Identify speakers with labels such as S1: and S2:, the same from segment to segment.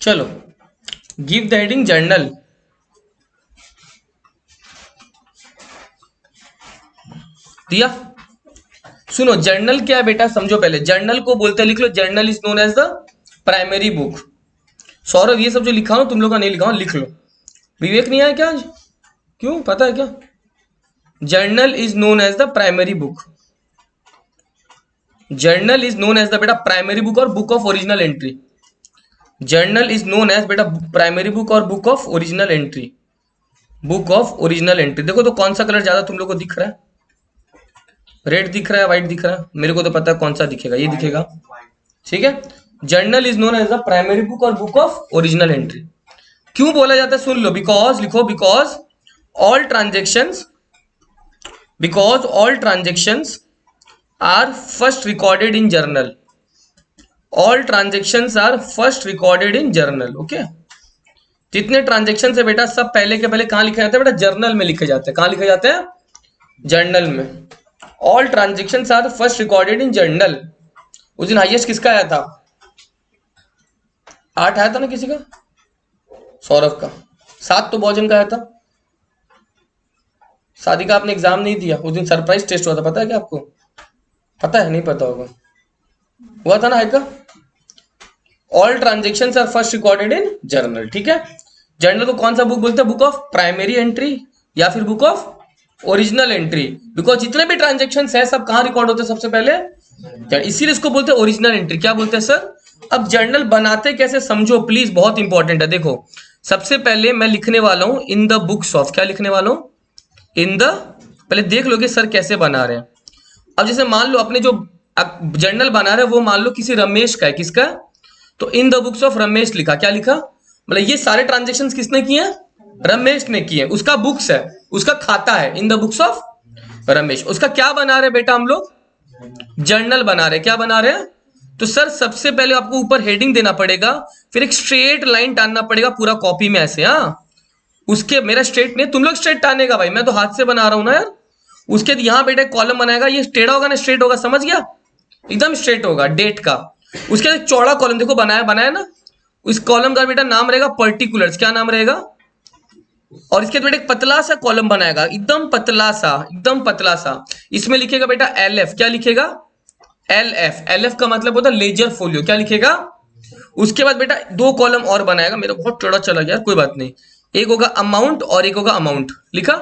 S1: चलो, give the heading journal. दिया। सुनो, जर्नल क्या है बेटा, समझो पहले। जर्नल को बोलते हैं, लिख लो, journal is known as the primary book. Saurabh, ये सब जो लिखा हो तुम लोग का नहीं लिखा हो, लिख लो। विवेक नहीं आया क्या आज? क्यों, पता है क्या? Journal is known as the primary book. Journal is known as the बेटा प्राइमरी बुक और book of original entry. Journal is known as बेटा प्राइमरी बुक और book of original entry. Book of original entry. देखो तो कौन सा colour ज्यादा तुम लोग को दिख रहा है? रेड दिख रहा है, व्हाइट दिख रहा है? मेरे को तो पता है कौन सा दिखेगा, ये दिखेगा। ठीक है। Journal is known as the primary book और बुक ऑफ ओरिजिनल एंट्री। क्यों बोला जाता है सुन लो, बिकॉज, लिखो, because all transactions, because all transactions are first recorded in journal. All transactions are first recorded in journal. Okay. जितने transaction है बेटा सब पहले के पहले कहां लिखे जाते हैं बेटा? जर्नल में लिखे जाते हैं। कहां लिखे जाते हैं? जर्नल में। All transaction are first recorded in journal. उस दिन हाईएस्ट किसका आया था? 8 आया था ना किसी का? सौरभ का। 7 तो बहुजन का आया था। शादी का आपने एग्जाम नहीं दिया उस दिन, सरप्राइज टेस्ट हुआ था, पता है क्या आपको? पता है? नहीं पता होगा। हुआ था ना हाई का? All transaction are first recorded in journal. ठीक है। जर्नल को कौन सा बुक बोलते हैं? बुक ऑफ प्राइमरी एंट्री या फिर book of original entry. Because जितने भी ट्रांजेक्शन है सब कहां रिकॉर्ड होते हैं? सबसे पहले, इसीलिए इसको बोलते हैं ओरिजिनल एंट्री। क्या बोलते हैं सर? अब जर्नल बनाते कैसे समझो प्लीज, बहुत इंपॉर्टेंट है। देखो, सबसे पहले मैं लिखने वाला हूं इन द बुक्स ऑफ। क्या लिखने वाला हूं? इन द, पहले देख लोगे सर कैसे बना रहे हैं। अब जैसे मान लो अपने जो जर्नल बना रहे हैं वो मान लो किसी रमेश का है। किसका? तो इन द बुक्स ऑफ रमेश लिखा। क्या लिखा? मतलब ये सारे ट्रांजेक्शन किसने किए हैं? रमेश ने किए। उसका बुक्स है, उसका खाता है, in the books of Ramesh. उसका क्या बना रहे बेटा हम लोग? जर्नल बना रहे। क्या बना रहे हैं? तो सर सबसे पहले आपको ऊपर हेडिंग देना पड़ेगा, फिर एक स्ट्रेट लाइन टानना पड़ेगा पूरा कॉपी में ऐसे। हाँ, उसके, मेरा स्ट्रेट नहीं, तुम लोग स्ट्रेट टानेगा भाई, मैं तो हाथ से बना रहा हूं ना यार। उसके यहां बेटा कॉलम बनाएगा, ये टेढ़ा होगा ना स्ट्रेट होगा, समझ गया? एकदम स्ट्रेट होगा डेट का। उसके बाद चौड़ा कॉलम देखो बनाया, बनाया ना। इस कॉलम का बेटा नाम रहेगा पर्टिकुलर्स। क्या नाम रहेगा? और इसके बेटा एक पतला सा कॉलम बनाएगा, एकदम पतला सा, एकदम पतला सा। इसमें लिखेगा बेटा एल एफ। क्या लिखेगा? L F. एल एफ का मतलब होता है लेजर फोलियो। क्या लिखेगा? उसके बाद बेटा 2 कॉलम और बनाएगा। मेरा बहुत टेढ़ा चला गया, कोई बात नहीं। एक होगा अमाउंट और एक होगा अमाउंट। लिखा?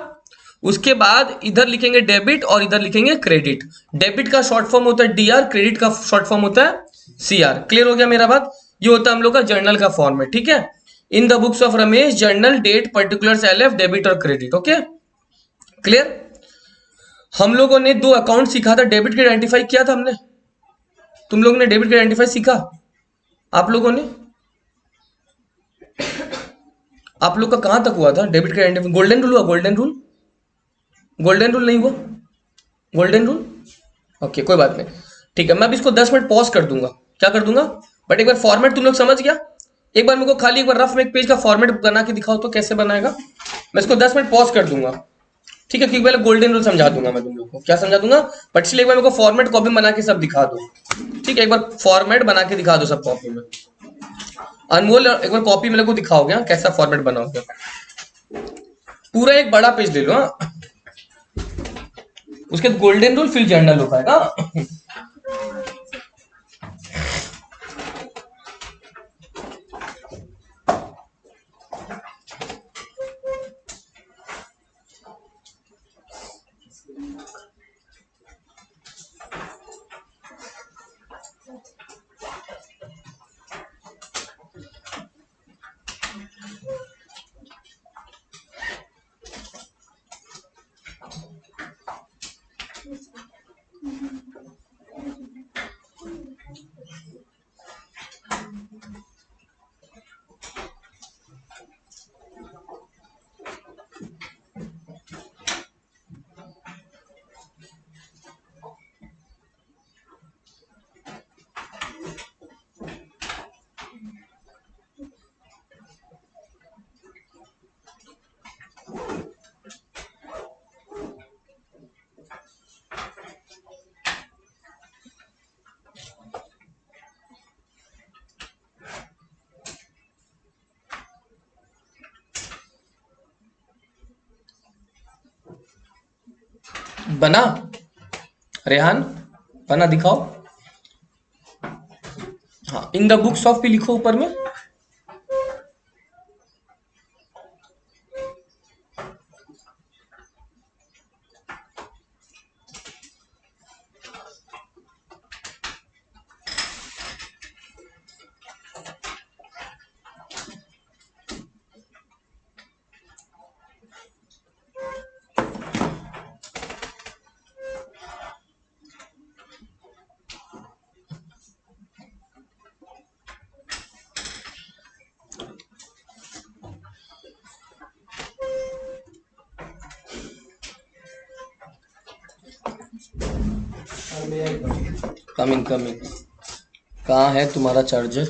S1: उसके बाद इधर लिखेंगे डेबिट और इधर लिखेंगे क्रेडिट। डेबिट का शॉर्ट फॉर्म होता है डीआर, क्रेडिट का शॉर्ट फॉर्म होता है सीआर। क्लियर हो गया मेरा बात? ये होता है हम लोग का जर्नल का फॉर्मेट। ठीक है। In the books of Ramesh, journal, date, particular, LF, debit और क्रेडिट। Okay, clear? हम लोगों ने 2 अकाउंट सीखा था, डेबिट के आइडेंटिफाई किया था हमने। तुम लोगों ने डेबिट के आइडेंटिफाई सीखा? आप लोगों ने, आप लोग का कहां तक हुआ था डेबिट के आइडेंटिफाई? गोल्डन रूल हुआ? Golden rule? गोल्डन रूल नहीं हुआ? Golden rule? ओके, कोई बात नहीं। ठीक है, मैं अब इसको 10 मिनट पॉज कर दूंगा। क्या कर दूंगा? बट एक बार फॉर्मेट तुम लोग समझ गया? एक बार मेरे को खाली एक बार रफ में एक पेज का फॉर्मेट बना के दिखाओ तो कैसे बनाएगा। मैं इसको 10 मिनट पॉज कर दूंगा। ठीक है, क्योंकि पहले गोल्डन रूल समझा दूंगा मैं तुम लोग को। क्या समझा दूंगा? बट इसलिए एक बार मेरे को फॉर्मेट कॉपी बना के सब दिखा दो। ठीक है, एक बार फॉर्मेट बना के दिखा दो सब कॉपी में। अनमोल, एक बार कॉपी मेरे को दिखाओगे कैसा फॉर्मेट बनाओगे? पूरा एक बड़ा पेज ले लो। हाँ, उसके गोल्डन रूल फिर जर्नल हो पाएगा। बना? रेहान बना, दिखाओ। हाँ, इन द बुक्स ऑफ भी लिखो ऊपर में। Coming coming. कहाँ है तुम्हारा चार्जर?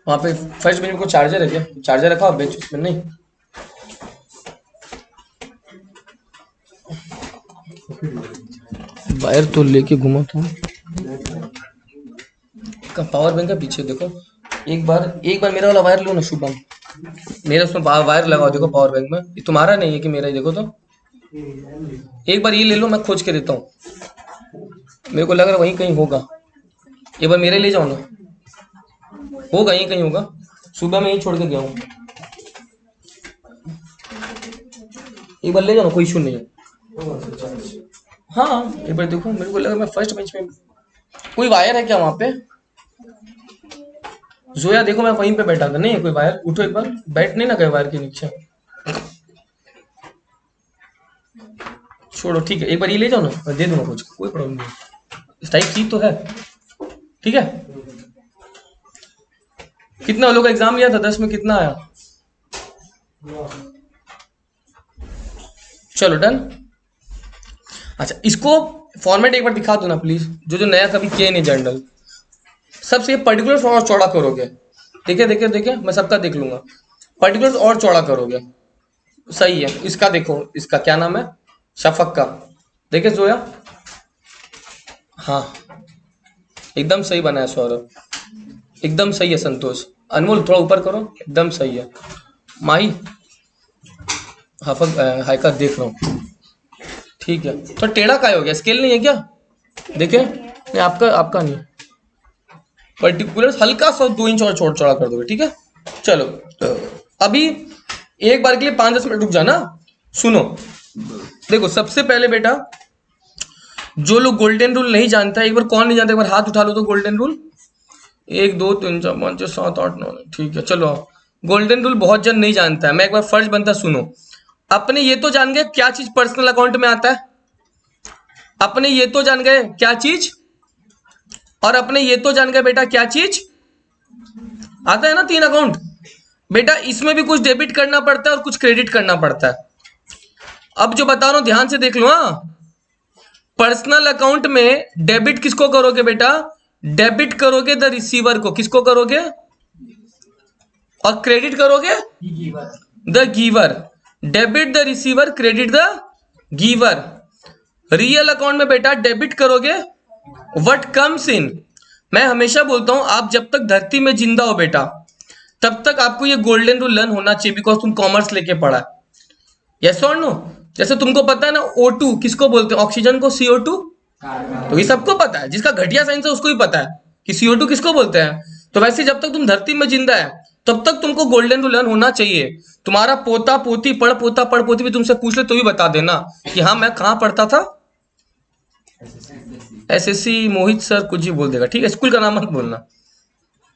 S1: वहाँ पे फर्स्ट बेंच में कोई चार्जर है क्या? चार्जर रखा हो बेंच में? नहीं। वायर तो लेके घुमा था। पावर बैंक का पीछे देखो। एक बार मेरा वाला वायर लो ना शुभम। मेरा उसमें वायर लगाओ, देखो पावर बैंक में। ये तुम्हारा नहीं है कि मेरा ही? देखो तो एक बार ये ले लो, मैं खोज के देता हूँ। मेरे को लग रहा है वहीं कहीं होगा। एक बार मेरे ले जाओ ना, होगा यहीं कहीं होगा। सुबह में यहीं छोड़ के गया हूँ। एक बार ले जाओ ना, कोई इशू नहीं है। हाँ एक बार देखो, मेरे को लगा मैं फर्स्ट बेंच में। कोई वायर है क्या वहां पे? जोया देखो, मैं वहीं पे बैठा था। नहीं है कोई वायर? उठो एक बार, बैठ नहीं ना गए वायर के नीचे। छोड़ो, ठीक है। एक बार ये ले जाओ ना, मैं दे दूंगा कुछ, कोई प्रॉब्लम नहीं। इस टाइप की तो है, ठीक है। कितना लोग एग्जाम लिया था? 10 में कितना आया? चलो डन। अच्छा, इसको फॉर्मेट एक बार दिखा दो ना प्लीज, जो नया कभी किए नहीं जर्नल। सबसे पर्टिकुलर्स और चौड़ा करोगे। देखिए देखिए देखिए, मैं सबका देख लूंगा। पर्टिकुलर्स और चौड़ा करोगे, सही है। इसका देखो, इसका क्या नाम है? शफक का। देखिए जोया, हाँ एकदम सही बना है। सौरभ एकदम सही है। संतोष, अनमोल थोड़ा ऊपर करो, एकदम सही है। माही, हफक हाइका देख रहा हूँ, ठीक है। तो टेढ़ा काय हो गया? स्केल नहीं है क्या? देखिए नहीं, आपका नहीं। पर्टिकुलर हल्का सा 2 इंच और चौड़ा कर दोगे, ठीक है। चलो अभी एक बार के लिए 5-10 मिनट रुक जाना। सुनो, देखो सबसे पहले बेटा, जो लोग गोल्डन रूल नहीं जानता, एक बार कौन नहीं जानता, एक बार हाथ उठा लो तो। गोल्डन रूल 1 2 3 4 5 6 7 8 9, ठीक है। चलो गोल्डन रूल बहुत जन नहीं जानता है, मैं एक बार फर्ज बनता। सुनो, अपने ये तो जान गए क्या चीज पर्सनल अकाउंट में आता है? अपने ये तो जान गए क्या चीज? और अपने ये तो जान गए बेटा क्या चीज आता है ना? 3 अकाउंट बेटा, इसमें भी कुछ डेबिट करना पड़ता है और कुछ क्रेडिट करना पड़ता है। अब जो बता रहा हूं ध्यान से देख लो। हाँ, पर्सनल अकाउंट में डेबिट किसको करोगे बेटा? डेबिट करोगे द रिसीवर को। किसको करोगे? और क्रेडिट करोगे the giver. Debit the receiver, credit the giver. Real account में बेटा डेबिट करोगे व्हाट कम्स इन। मैं हमेशा बोलता हूं, आप जब तक धरती में जिंदा हो बेटा, तब तक आपको ये गोल्डन रूल लर्न होना चाहिए, बिकॉज तुम कॉमर्स लेके पढ़ा है। यस और नो? जैसे तुमको पता है ना, O2 किसको बोलते हैं? ऑक्सीजन को CO2। तो ये सबको पता है, जिसका घटिया साइंस है उसको भी पता है कि CO2 किसको बोलते हैं। तो वैसे जब तक तुम धरती में जिंदा है, तब तक तुमको गोल्डन रूल लर्न होना चाहिए। तुम्हारा पोता पोती, पड़ पोती भी तुमसे पूछ ले तो भी बता देना कि हाँ मैं कहाँ पढ़ता था। SSC मोहित सर कुछ भी बोल देगा, ठीक है। स्कूल का नाम मत बोलना।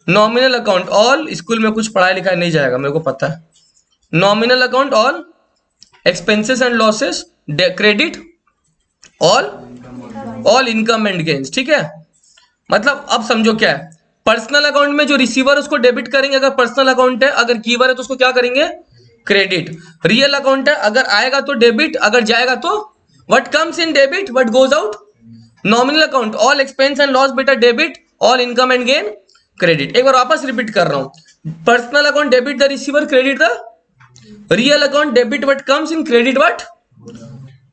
S1: नॉमिनल अकाउंट ऑल, स्कूल में कुछ पढ़ाई लिखाई नहीं जाएगा, मेरे को पता है। Nominal account all expenses and losses, credit all income and gains, ठीक है। मतलब अब समझो क्या है। पर्सनल अकाउंट में जो रिसीवर उसको डेबिट करेंगे अगर पर्सनल अकाउंट है, अगर गिवर है तो उसको क्या करेंगे? क्रेडिट। रियल अकाउंट है, अगर आएगा तो डेबिट, अगर जाएगा तो what comes in debit, what goes out. Nominal account all expense and loss बेटा debit, all income and gain credit. एक बार वापस रिपीट कर रहा हूं। Personal account debit the receiver, credit the real account, debit what comes in, credit what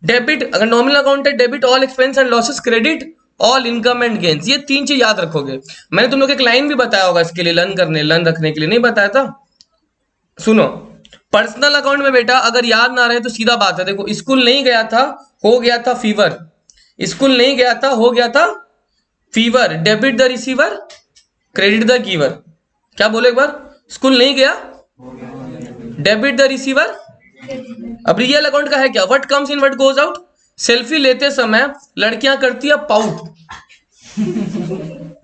S1: debit. अगर nominal account है, debit all expense and losses, credit all income and gains. ये 3 चीज याद रखोगे। मैंने तुम लोग एक लाइन भी बताया होगा इसके लिए, लर्न रखने के लिए, नहीं बताया था? सुनो, पर्सनल अकाउंट में बेटा अगर याद ना रहे तो सीधा बात है, देखो स्कूल नहीं गया था, हो गया था फीवर, स्कूल नहीं गया था, हो गया था fever, debit the receiver credit the giver. क्या बोले एक बार, स्कूल नहीं गया, डेबिट द रिसीवर। अब रियल अकाउंट का है क्या, what comes in what goes out. Selfie लेते समय लड़कियां करती है pout,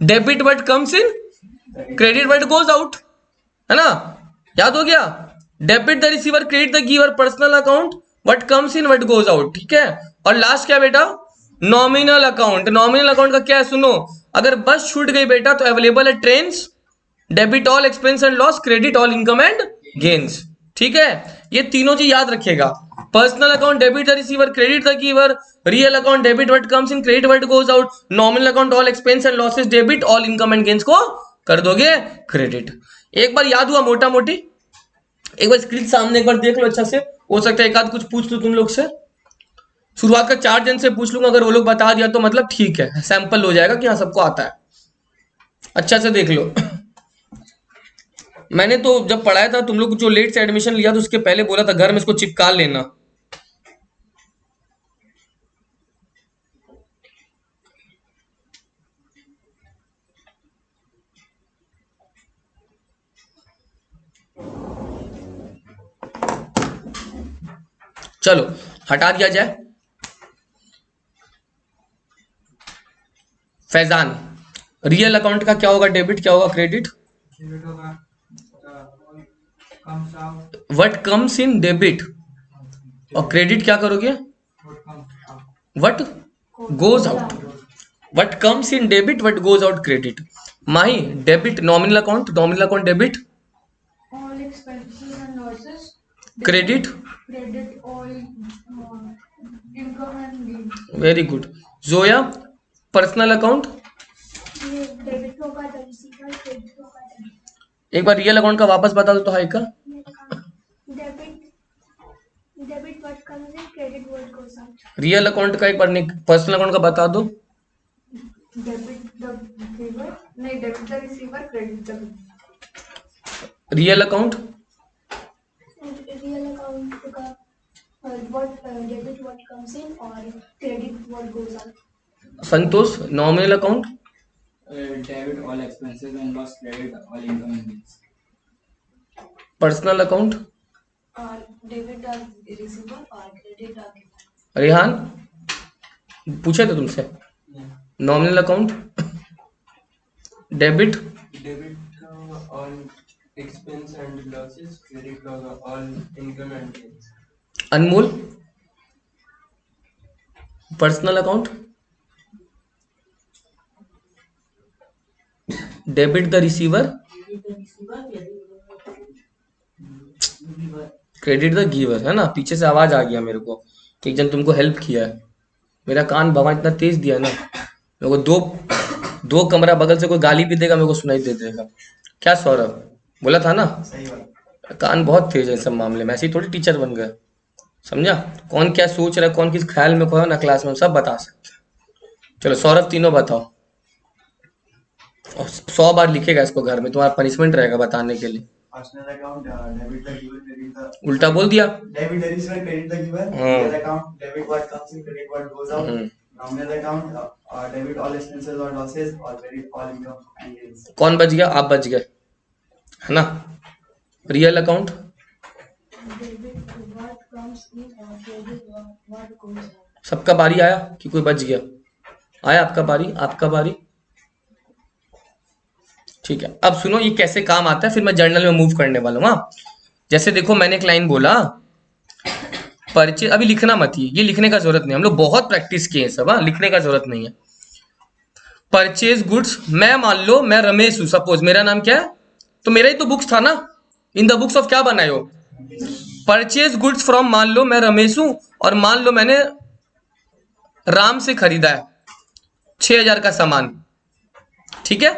S1: debit what comes in, credit what goes out, है ना, याद हो गया। Debit the receiver credit the giver, personal account what comes in what goes out, ठीक है। और लास्ट क्या बेटा, नॉमिनल अकाउंट। नॉमिनल अकाउंट का क्या है, सुनो, अगर बस छूट गई बेटा तो अवेलेबल है trains, debit all expense and loss, credit all income and gains, ठीक है। ये तीनों चीज याद रखिएगा, personal account debit the receiver credit the giver, real account debit what comes in credit what goes out, nominal account all expense and losses debit, all income and gains को कर दोगे क्रेडिट। एक बार याद हुआ मोटा मोटी, एक बार स्क्रीन सामने एक बार देख लो अच्छा से, हो सकता है एक आध कुछ पूछ लो तुम लोग से। शुरुआत का 4 जन से पूछ लूंगा, अगर वो लोग बता दिया तो मतलब ठीक है, सैंपल हो जाएगा कि हाँ सबको आता है। अच्छा से देख लो, मैंने तो जब पढ़ाया था तुम लोग जो लेट से एडमिशन लिया तो उसके पहले बोला था घर में इसको चिपका लेना। चलो हटा दिया जाए। फैजान, रियल अकाउंट का क्या होगा, डेबिट क्या होगा, credit, what comes in debit, और क्रेडिट क्या करोगे, what goes out, what comes in debit what goes out credit. Mahi, debit nominal account, nominal account debit,
S2: all expenses and losses,
S1: credit,
S2: credit all income and gains.
S1: Very good. Zoya, personal account,
S2: ये debit होगा तो receiver, credit होगा तो
S1: एक बार real account का वापस बता दो तो हाई का,
S2: debit, debit what comes in, credit what goes out.
S1: Real account का एक बार पर्सनल अकाउंट का बता दो,
S2: डेबिट द रिसीवर, नहीं debit the receiver, credit the,
S1: real account,
S2: real account का what debit what comes in और credit what goes out.
S1: Santosh, nominal account,
S3: debit all expenses and loss, credit all income and gains.
S1: Personal account,
S2: और debit the receiver और credit the giver.
S1: Rehan, पूछे थे तुमसे, nominal account, debit,
S4: Debit all expense and losses, credit all income and gains.
S1: Anmol, personal account, debit the receiver credit the giver, है ना। पीछे से आवाज आ गया मेरे को कि एक जन तुमको हेल्प किया है। मेरा कान भगवान इतना तेज दिया है ना, मेरे को दो कमरा बगल से कोई गाली भी देगा मेरे को सुनाई दे देगा। क्या सौरभ बोला था ना,
S4: सही बात।
S1: कान बहुत तेज है इस सब मामले में, ऐसे ही थोड़ी टीचर बन गए, समझा। कौन क्या सोच रहा है, कौन किस ख्याल में खोया ना क्लास में, सब बता सकते। चलो सौरभ, तीनों बताओ, और 100 बार लिखेगा इसको घर में, तुम्हारा पनिशमेंट रहेगा बताने के लिए।
S5: Personal account debit the giver, credit the,
S1: उल्टा बोल दिया,
S5: debit the receiver, credit the giver,
S1: हाँ।
S5: Real account debit what comes in, credit what goes out, nominal account debit all expenses और लॉसेस और credit all income and gains.
S1: कौन बच गया, आप बच गए, है ना। Real account,
S2: debit what comes in और क्रेडिट व्हाट गोस आउट।
S1: सबका बारी आया कि कोई बच गया, आया आपका बारी, आपका बारी, ठीक है। अब सुनो ये कैसे काम आता है, फिर मैं जर्नल में मूव करने वाला हूँ। हाँ, जैसे देखो मैंने एक लाइन बोला, परचेज, अभी लिखना मत, ये लिखने का जरूरत नहीं, हम लोग बहुत प्रैक्टिस किए हैं सब, हाँ, लिखने का जरूरत नहीं है। परचेज गुड्स, मैं मान लो मैं रमेश हूं, सपोज मेरा नाम क्या है, तो मेरा ही तो बुक्स था ना, इन द बुक्स ऑफ क्या बनाए हो, परचेज गुड्स फ्रॉम, मान लो मैं रमेश हूं और मान लो मैंने राम से खरीदा है 6000 का सामान, ठीक है।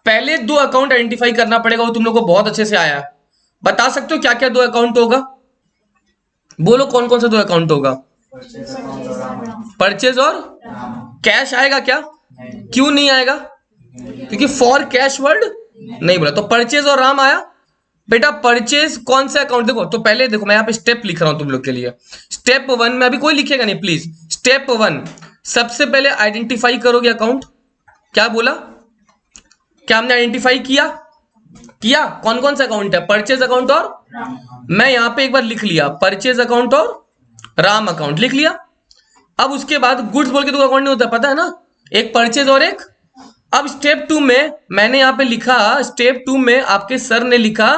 S1: पहले 2 अकाउंट आइडेंटिफाई करना पड़ेगा, वो तुम लोग को बहुत अच्छे से आया है। बता सकते हो क्या क्या 2 अकाउंट होगा, बोलो कौन कौन सा 2 अकाउंट होगा, परचेज और कैश आएगा क्या, क्यों नहीं आएगा, क्योंकि फॉर कैश वर्ड नहीं बोला, तो परचेज और राम आया, बेटा परचेज कौन सा अकाउंट, देखो तो पहले देखो मैं यहाँ पे स्टेप लिख रहा हूं तुम लोग के लिए। स्टेप 1 में, अभी कोई लिखेगा नहीं प्लीज। स्टेप 1 सबसे पहले आइडेंटिफाई करोगे अकाउंट। क्या बोला, क्या हमने आइडेंटिफाई किया कौन कौन सा अकाउंट है, परचेज अकाउंट और मैं यहां पे एक बार लिख लिया परचेज अकाउंट और राम अकाउंट लिख लिया। अब उसके बाद गुड्स बोल के तो अकाउंट नहीं होता, पता है ना, एक परचेज और एक। अब स्टेप 2 में मैंने यहां पे लिखा, स्टेप 2 में आपके सर ने लिखा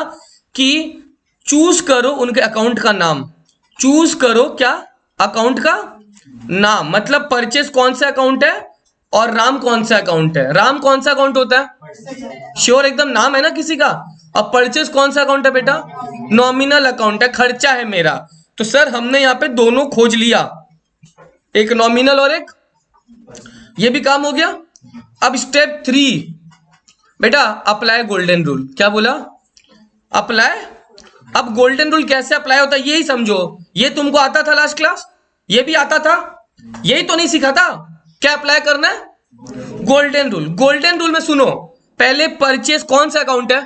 S1: कि चूज करो उनके अकाउंट का नाम, चूज करो क्या, अकाउंट का नाम। मतलब परचेज कौन सा अकाउंट है और राम कौन सा अकाउंट है। राम कौन सा अकाउंट होता है, श्योर एकदम नाम है ना किसी का। अब परचेज कौन सा अकाउंट है बेटा, नॉमिनल अकाउंट है, खर्चा है मेरा। तो सर हमने यहाँ पे दोनों खोज लिया, एक नॉमिनल और एक, ये भी काम हो गया। अब स्टेप 3 बेटा अप्लाई गोल्डन रूल। क्या बोला, अप्लाई। अब गोल्डन रूल कैसे अप्लाई होता है यही समझो। ये तुमको आता था लास्ट क्लास, ये भी आता था, यही तो नहीं सीखा था। क्या अप्लाई करना है, गोल्डन रूल। गोल्डन रूल में सुनो, पहले परचेज कौन सा अकाउंट है,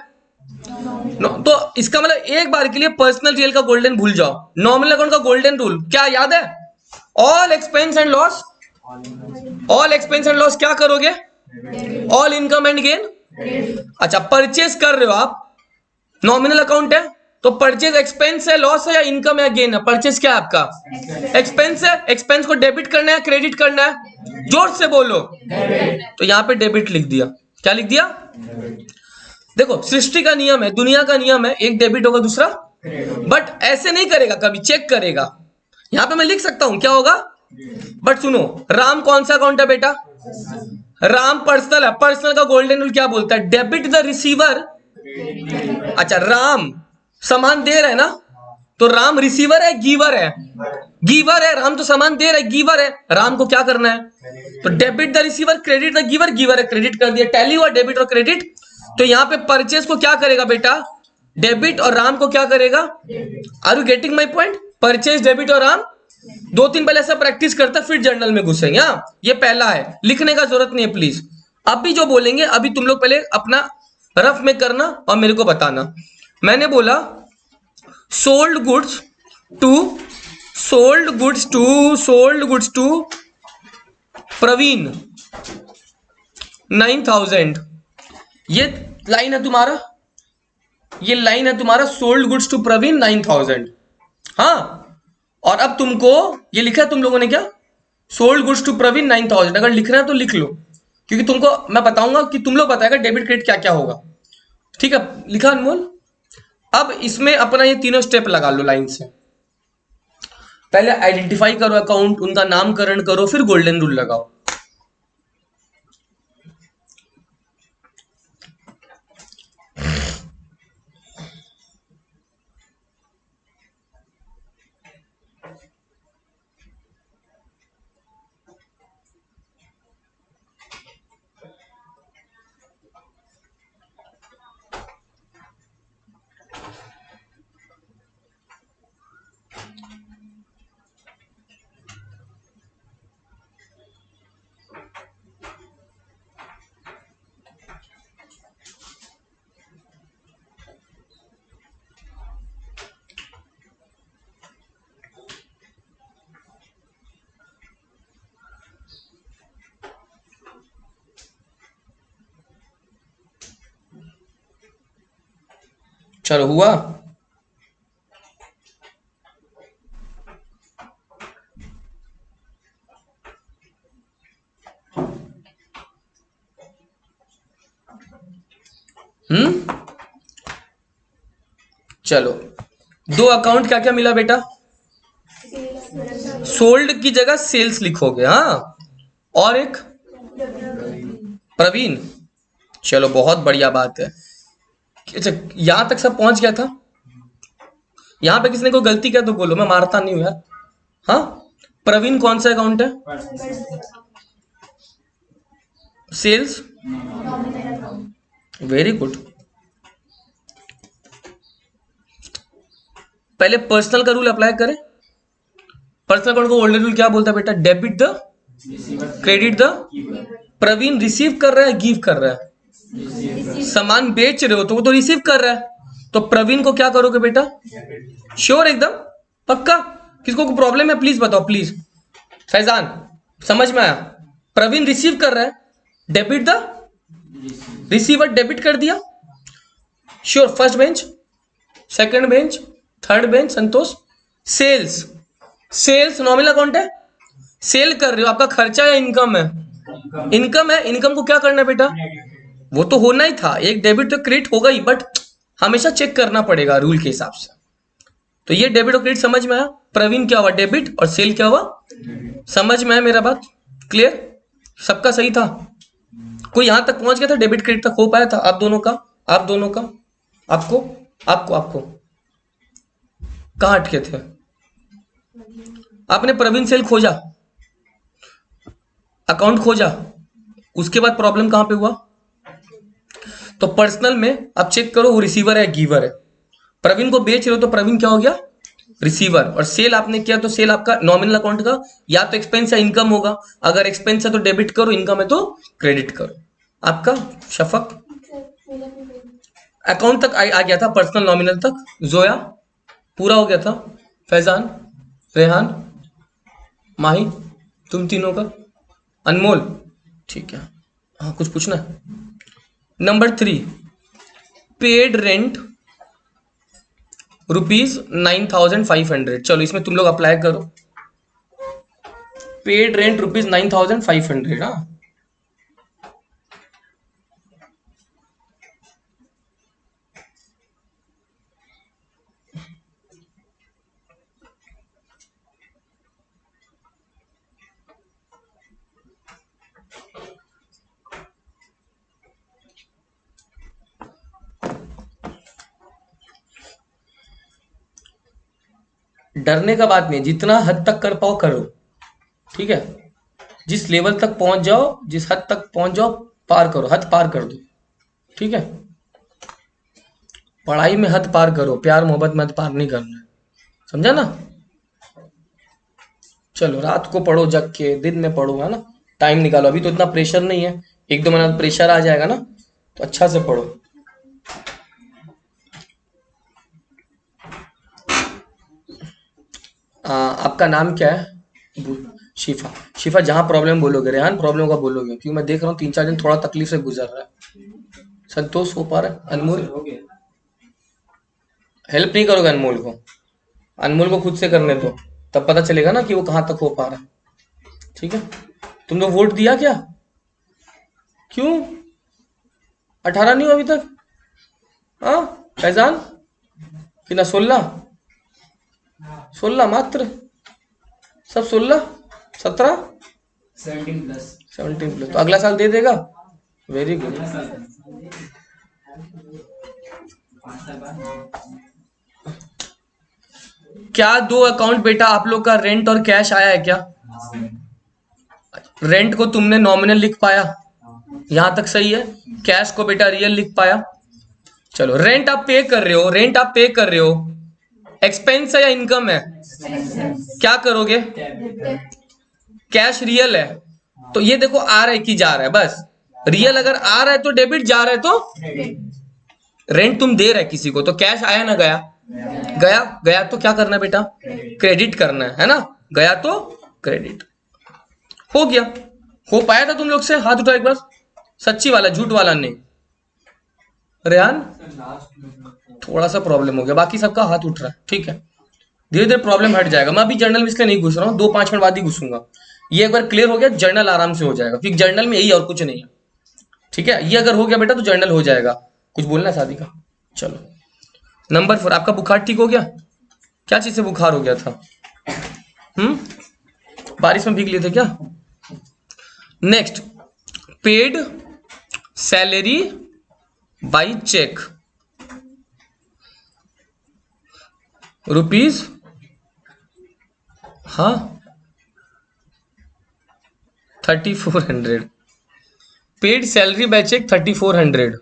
S1: तो इसका मतलब एक बार के लिए पर्सनल रियल का गोल्डन भूल जाओ। नॉमिनल अकाउंट का गोल्डन रूल क्या याद है, all expense and loss, all expense and loss क्या करोगे, ऑल इनकम एंड गेन। अच्छा परचेज कर रहे हो आप, नॉमिनल अकाउंट है तो परचेज एक्सपेंस है, लॉस है या इनकम है, गेन है। परचेज क्या है आपका, एक्सपेंस है। एक्सपेंस को डेबिट करना है क्रेडिट करना है, जोर से बोलो। तो यहां पे डेबिट लिख दिया। क्या लिख दिया, देखो सृष्टि का नियम है, दुनिया का नियम है, एक डेबिट होगा दूसरा, बट ऐसे नहीं करेगा, कभी चेक करेगा। यहां पे मैं लिख सकता हूं क्या होगा, बट सुनो राम कौन सा अकाउंट है बेटा, राम पर्सनल है। पर्सनल का गोल्डन रूल क्या बोलता है, डेबिट द रिसीवर। अच्छा राम सामान दे रहा है ना, तो राम रिसीवर है गिवर है, गिवर है। राम तो सामान दे रहा है, गिवर है। राम को क्या करना है, तो debit the receiver credit the giver, giver है क्रेडिट कर दिया। टैली हुआ डेबिट और क्रेडिट। तो यहां पे परचेज को क्या करेगा बेटा, डेबिट, और राम को क्या करेगा। Are you getting my point, purchase debit और राम। 2-3 पहले ऐसा प्रैक्टिस करता फिर जर्नल में घुसेंगे। ये पहला है, लिखने का जरूरत नहीं है प्लीज। अभी जो बोलेंगे अभी तुम लोग पहले अपना रफ में करना और मेरे को बताना। मैंने बोला सोल्ड गुड्स टू प्रवीण 9000। ये लाइन है तुम्हारा, ये लाइन है तुम्हारा, सोल्ड गुड्स टू प्रवीण 9000। हाँ, और अब तुमको ये लिखा है तुम लोगों ने क्या, सोल्ड गुड्स टू प्रवीण 9000। अगर लिखना है तो लिख लो, क्योंकि तुमको मैं बताऊंगा कि तुम लोग बताएगा डेबिट क्रेडिट क्या क्या होगा। ठीक है, लिखा अनमोल। अब इसमें अपना ये तीनों स्टेप लगा लो लाइन से। पहले आइडेंटिफाई करो अकाउंट, उनका नामकरण करो, फिर गोल्डन रूल लगाओ। चलो हुआ। चलो दो अकाउंट क्या क्या मिला बेटा, सोल्ड की जगह सेल्स लिखोगे। हाँ, और एक प्रवीण। चलो बहुत बढ़िया बात है। अच्छा यहां तक सब पहुंच गया था, यहां पे किसी ने कोई गलती किया तो बोलो, मैं मारता नहीं हूं यार। हाँ, प्रवीण कौन सा अकाउंट है, सेल्स। Very good. पहले पर्सनल का रूल अप्लाई करें। पर्सनल अकाउंट को गोल्डन रूल क्या बोलता है बेटा, debit the credit the. Praveen receive कर रहा है गिव कर रहा है, सामान बेच रहे हो तो वो तो रिसीव कर रहा है, तो प्रवीण को क्या करोगे बेटा? श्योर, एकदम पक्का? किसको को प्रॉब्लम है प्लीज बताओ, प्लीज। फैजान, समझ में आया? प्रवीण रिसीव कर रहा है, डेबिट द रिसीवर, डेबिट कर दिया। Sure, first bench, second bench, third bench, Santosh. Sales, sales nominal account है, सेल कर रहे हो, आपका खर्चा या इनकम है? इनकम है। इनकम को क्या करना है बेटा? वो तो होना ही था, एक डेबिट तो क्रेडिट होगा ही, बट हमेशा चेक करना पड़ेगा रूल के हिसाब से। तो ये डेबिट और क्रेडिट समझ में आया? प्रवीण क्या हुआ? डेबिट, और सेल क्या हुआ? समझ में आया मेरा बात? क्लियर? सबका सही था? कोई यहां तक पहुंच गया था? डेबिट क्रेडिट तक हो पाया था आप दोनों का? आप दोनों का? आपको आपको आपको कहां अटके थे? आपने प्रवीण सेल खोजा, अकाउंट खोजा, उसके बाद प्रॉब्लम कहां पे हुआ? तो पर्सनल में आप चेक करो, वो रिसीवर है गिवर है। प्रवीण को बेच रहे हो तो प्रवीण क्या हो गया? रिसीवर। और सेल आपने किया तो सेल आपका नॉमिनल अकाउंट का या तो एक्सपेंस या इनकम होगा। अगर एक्सपेंस है तो डेबिट करो, इनकम है तो क्रेडिट करो। आपका शफक अकाउंट तक आ गया था, पर्सनल नॉमिनल तक। जोया पूरा हो गया था। फैजान, रेहान, माही, तुम तीनों का। अनमोल, ठीक है। हाँ, कुछ पूछना है? Number 3, paid rent ₹9,500। चलो इसमें तुम लोग अप्लाई करो। Paid rent ₹9,500। हाँ, डरने का बात नहीं, जितना हद तक कर पाओ करो, ठीक है? जिस लेवल तक पहुंच जाओ, जिस हद तक पहुंच जाओ, पार करो, हद पार कर दो, ठीक है? पढ़ाई में हद पार करो, प्यार मोहब्बत में हद पार नहीं करना है, समझा ना? चलो रात को पढ़ो, जग के दिन में पढ़ो, है ना? टाइम निकालो, अभी तो इतना प्रेशर नहीं है, 1-2 महीना प्रेशर आ जाएगा ना, तो अच्छा से पढ़ो। आपका नाम क्या है? शिफा। शिफा, जहां प्रॉब्लम बोलोगे, रेहान प्रॉब्लम का बोलोगे, क्योंकि मैं देख रहा हूँ 3-4 दिन थोड़ा तकलीफ से गुजर रहा है। संतोष हो पा रहा है? अनमोल,
S3: हो गया।
S1: हेल्प नहीं करोगे अनमोल को? अनमोल को खुद से करने दो, तब पता चलेगा ना कि वो कहां तक हो पा रहा है, ठीक है? तुम लोग वोट दिया क्या? क्यों 18 नहीं हो अभी तक? हाँ फैजान, कितना? 16 मात्र? सब 16, 17, 17+, तो अगला साल दे देगा। Very good.
S3: 5 साल बाद।
S1: क्या 2 अकाउंट बेटा आप लोग का रेंट और कैश आया है क्या? रेंट को तुमने नॉमिनल लिख पाया, यहां तक सही है। कैश को बेटा रियल लिख पाया। चलो, रेंट आप पे कर रहे हो, रेंट आप पे कर रहे हो, एक्सपेंस है या इनकम है? क्या करोगे? कैश रियल है, तो ये देखो आ रहा है कि जा रहा है, बस। रियल अगर आ रहा है तो डेबिट, जा रहा है तो रेंट तुम दे रहे किसी को, तो कैश आया ना गया? गया। गया तो क्या करना है बेटा? क्रेडिट करना है ना? गया तो क्रेडिट हो गया। हो पाया था तुम लोग से? हाथ उठाओ एक बार, सच्ची वाला, झूठ वाला नहीं। रेहान, थोड़ा सा प्रॉब्लम हो गया, बाकी सबका हाथ उठ रहा है, ठीक है? धीरे धीरे प्रॉब्लम हट जाएगा। मैं अभी जर्नल में इसलिए नहीं घुस रहा हूँ, 2-5 मिनट बाद ही घुसूंगा। ये एक बार क्लियर हो गया, जर्नल आराम से हो जाएगा, क्योंकि जर्नल में यही और कुछ नहीं है, ठीक है? ये अगर हो गया बेटा तो जर्नल हो जाएगा। कुछ बोलना है शादी का? चलो, नंबर 4, आपका बुखार ठीक हो गया? क्या चीज से बुखार हो गया था? बारिश में भीग लिए थे क्या? Next, paid salary by cheque rupees, हाँ 3400। Paid salary by cheque 3400।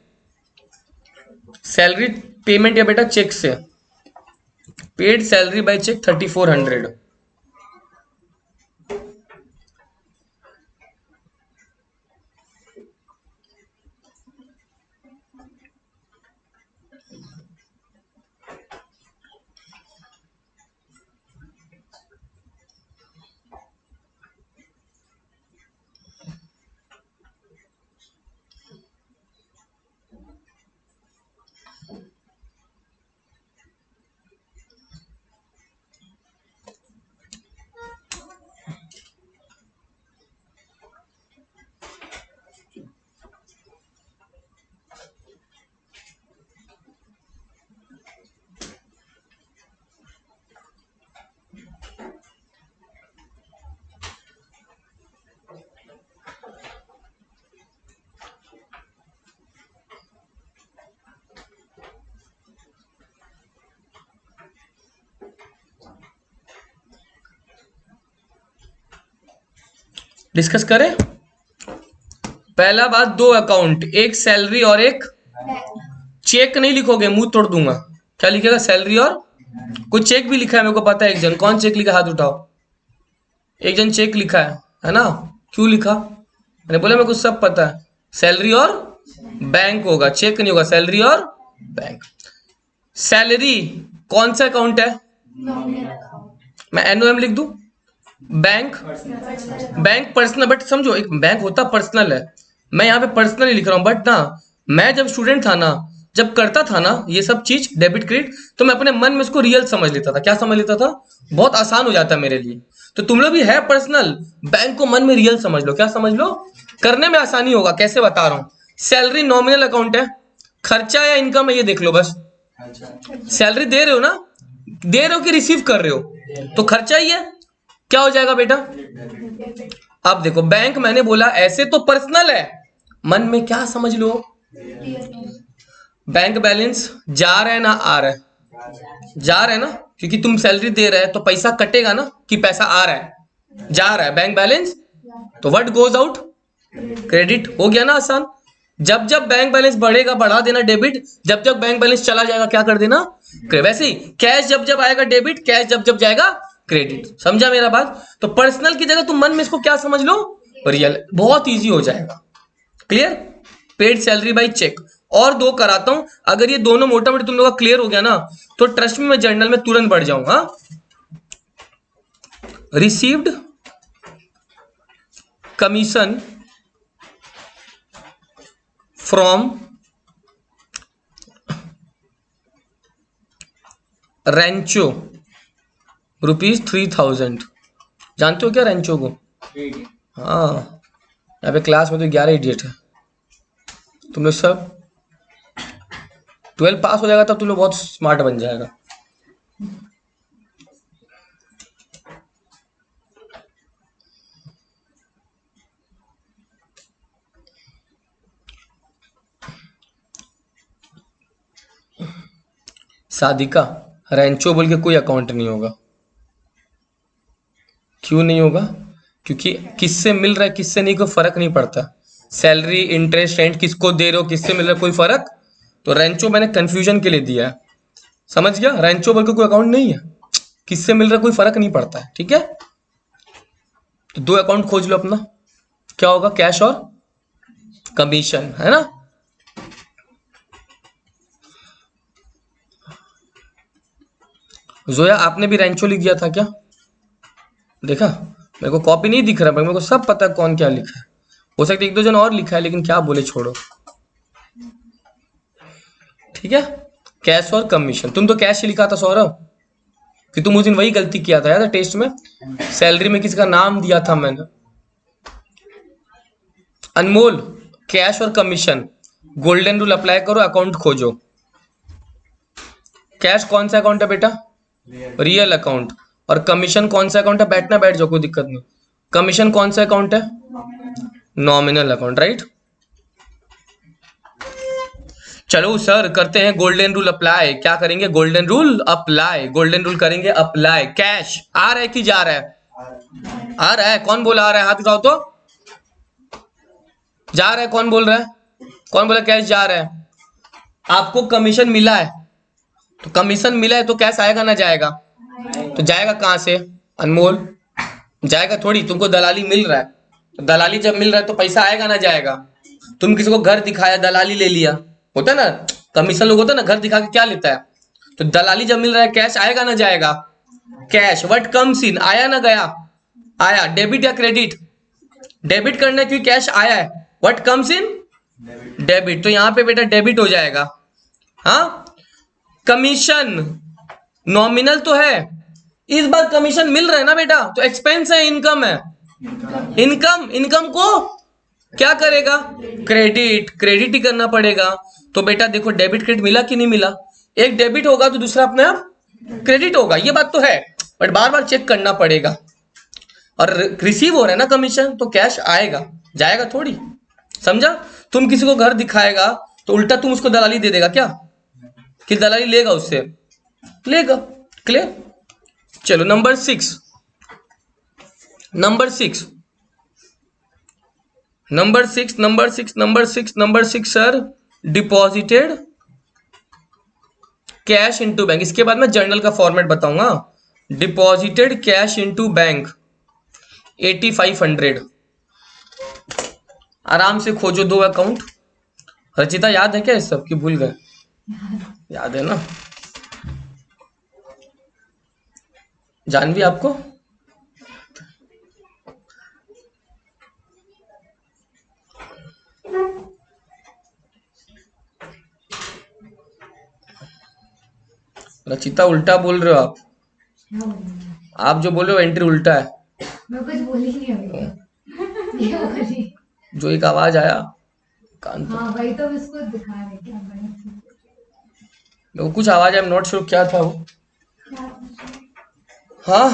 S1: Salary payment है बेटा चेक से, paid salary by cheque 3400। Discuss करें। पहला बात, दो अकाउंट, एक सैलरी और एक चेक नहीं लिखोगे, मुंह तोड़ दूंगा। क्या लिखेगा? सैलरी और कुछ चेक भी लिखा है, मेरे को पता है। एक जन, कौन चेक लिखा? हाथ उठाओ। एक जन चेक लिखा है ना? क्यों लिखा? मैंने बोला मेरे को सब पता है। सैलरी और बैंक होगा, चेक नहीं होगा। सैलरी और बैंक। सैलरी कौन सा अकाउंट है? मैं एनओएम लिख दूं? बैंक, बैंक पर्सनल, बट समझो एक बैंक होता पर्सनल है, मैं यहाँ पे पर्सनल ही लिख रहा हूँ। बट ना, मैं जब स्टूडेंट था ना, जब करता था ना ये सब चीज डेबिट क्रेडिट, तो मैं अपने मन में इसको रियल समझ लेता था। क्या समझ लेता था? बहुत आसान हो जाता मेरे लिए। तो तुम लोग भी है पर्सनल, बैंक को मन में रियल समझ लो। क्या समझ लो? करने में आसानी होगा। कैसे बता रहा हूँ। सैलरी नॉमिनल अकाउंट है, खर्चा या इनकम है ये देख लो बस। सैलरी दे रहे हो ना, दे रहे हो कि रिसीव कर रहे हो, तो खर्चा ही है। क्या हो जाएगा बेटा? अब देखो, बैंक मैंने बोला ऐसे तो पर्सनल है, मन में क्या समझ लो? बैंक बैलेंस जा रहा है ना आ रहा है? जा रहा है ना, क्योंकि तुम सैलरी दे रहे हैं तो पैसा कटेगा ना, कि पैसा आ रहा है? जा रहा है बैंक बैलेंस, तो व्हाट गोज आउट? क्रेडिट। हो गया ना आसान। जब जब बैंक बैलेंस बढ़ेगा बढ़ा देना डेबिट, जब जब बैंक बैलेंस चला जाएगा क्या कर देना? वैसे ही कैश जब जब आएगा डेबिट, कैश जब जब जाएगा क्रेडिट। समझा मेरा बात? तो पर्सनल की जगह तुम मन में इसको क्या समझ लो? रियल। बहुत इजी हो जाएगा। Clear? Paid salary by cheque. और दो कराता हूं, अगर ये दोनों मोटा मोटी तुम लोग का क्लियर हो गया ना, तो ट्रस्ट में मैं जर्नल में तुरंत बढ़ जाऊंगा। Received commission from Rancho ₹3000। जानते हो क्या रेंचो को? हाँ, यहाँ पे क्लास में तो 11 इडियट है। तुम लोग सब 12 पास हो जाएगा तब तुम लोग बहुत स्मार्ट बन जाएगा। सादिका, रेंचो बोल के कोई अकाउंट नहीं होगा। क्यों नहीं होगा? क्योंकि किससे मिल रहा है किससे नहीं, कोई फर्क नहीं पड़ता। सैलरी, इंटरेस्ट, रेंट किसको दे रहे हो, किससे मिल रहा है, कोई फर्क। तो रेंचो मैंने कंफ्यूजन के लिए दिया है, समझ गया? रेंचो बोल के कोई अकाउंट नहीं है, किससे मिल रहा है कोई फर्क नहीं पड़ता है। ठीक है, तो दो अकाउंट खोज लो अपना। क्या होगा? कैश और कमीशन, है ना? जोया, आपने भी रेंचो लिख दिया था क्या? देखा, मेरे को कॉपी नहीं दिख रहा, मेरे को सब पता है कौन क्या लिखा है। हो सकता है एक दो जन और लिखा है, लेकिन क्या बोले, छोड़ो। ठीक है, कैश और कमीशन। तुम तो कैश ही लिखा था सौरभ, कि तुम उस दिन वही गलती किया था यार टेस्ट में। सैलरी में किसी का नाम दिया था मैंने। अनमोल, कैश और कमीशन, गोल्डन रूल अप्लाई करो, अकाउंट खोजो। कैश कौन सा अकाउंट है बेटा? Real account. और कमीशन कौन सा अकाउंट है? बैठना, बैठ जाओ, कोई दिक्कत नहीं। कमीशन कौन सा अकाउंट है? Nominal account, right. चलो सर, करते हैं गोल्डन रूल अप्लाई। क्या करेंगे? Golden rule apply. Golden rule करेंगे अप्लाई। कैश आ रहा है कि जा रहा है? आ रहा है। कौन बोला आ रहा है? हाथ उठाओ तो। जा रहा है, कौन बोल रहा है? कौन बोला कैश जा रहा है? आपको कमीशन मिला है, तो कमीशन मिला है तो कैश आएगा ना जाएगा? तो जाएगा कहां से? अनमोल, जाएगा थोड़ी। तुमको दलाली मिल रहा है, तो दलाली जब मिल रहा है तो पैसा आएगा ना जाएगा? तुम किसी को घर दिखाया, दलाली ले लिया, होता है ना? कमीशन लोग होता है ना, घर दिखा के क्या लेता है? तो दलाली जब मिल रहा है, कैश आएगा ना जाएगा? कैश। व्हाट कम्स इन, आया ना गया? आया। डेबिट या क्रेडिट? डेबिट करना, क्योंकि कैश आया है। What comes in? डेबिट। तो यहां पे बेटा डेबिट हो जाएगा। हाँ, कमीशन नॉमिनल तो है, इस बार कमीशन मिल रहा है ना बेटा, तो एक्सपेंस है, इनकम है? इनकम। इनकम को क्या करेगा? क्रेडिट। क्रेडिट ही करना पड़ेगा। तो बेटा देखो, डेबिट क्रेडिट मिला कि नहीं मिला? एक डेबिट होगा तो दूसरा अपने आप क्रेडिट होगा, ये बात तो है, बट बार बार चेक करना पड़ेगा। और रिसीव हो रहा है ना कमीशन, तो कैश आएगा, जाएगा थोड़ी। समझा? तुम किसी को घर दिखाएगा तो उल्टा तुम उसको दलाली दे देगा क्या? कि दलाली लेगा उससे? लेगा। क्लियर? चलो number 6। Number 6, number six sir, deposited cash into bank. इसके बाद मैं जर्नल का फॉर्मेट बताऊंगा। Deposited cash into bank 8500। आराम से खोजो दो अकाउंट। रचिता याद है क्या इस सब की, भूल गए? याद है ना जानवी आपको? रचिता उल्टा बोल रहे हो आप। आप जो बोल रहे हो एंट्री उल्टा है।
S6: मैं कुछ बोली नहीं अभी। ये बोली।
S1: जो एक आवाज आया कान तक,
S6: हाँ वही तो इसको दिखा रहे क्या बना
S1: मेरे को कुछ आवाज, आई एम नॉट श्योर क्या था वो।
S6: क्या
S1: हाँ,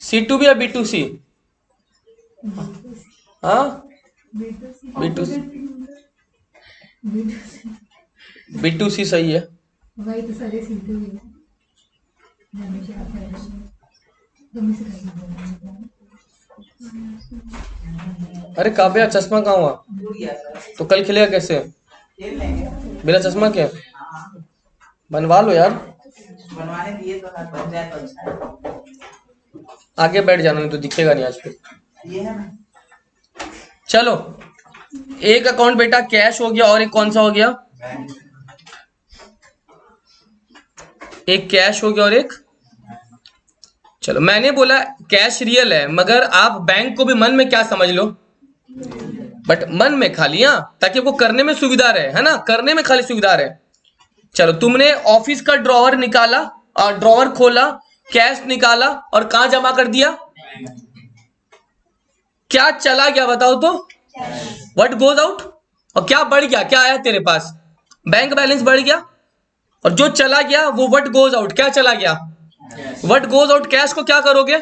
S1: C2B या B2C? हाँ, B2C B2C सही है।
S6: वही तो सारे सीधे हुए हैं। हमेशा आप पहले तुम ही सिखाइए।
S1: अरे काव्या चश्मा कहाँ हुआ? तो कल खेलेगा कैसे बिना चश्मा के? बनवा लो यार,
S7: बनवाने दिए तो हाथ बन जाए तो अच्छा है।
S1: आगे बैठ जाना, नहीं तो दिखेगा नहीं आज फिर।
S7: ये है ना,
S1: चलो, एक अकाउंट बेटा कैश हो गया और एक कौन सा हो गया? एक कैश हो गया और एक, चलो मैंने बोला कैश रियल है, मगर आप बैंक को भी मन में क्या समझ लो, बट मन में खाली, हाँ, ताकि आपको करने में सुविधा रहे, है ना, करने में खाली सुविधा रहे। चलो तुमने ऑफिस का ड्रॉवर निकाला और ड्रॉवर खोला, कैश निकाला और कहां जमा कर दिया? क्या चला गया बताओ तो? What goes out? और क्या बढ़ गया, क्या आया तेरे पास? बैंक बैलेंस बढ़ गया। और जो चला गया वो व्हाट गोज आउट, क्या चला गया? What goes out. कैश को क्या करोगे?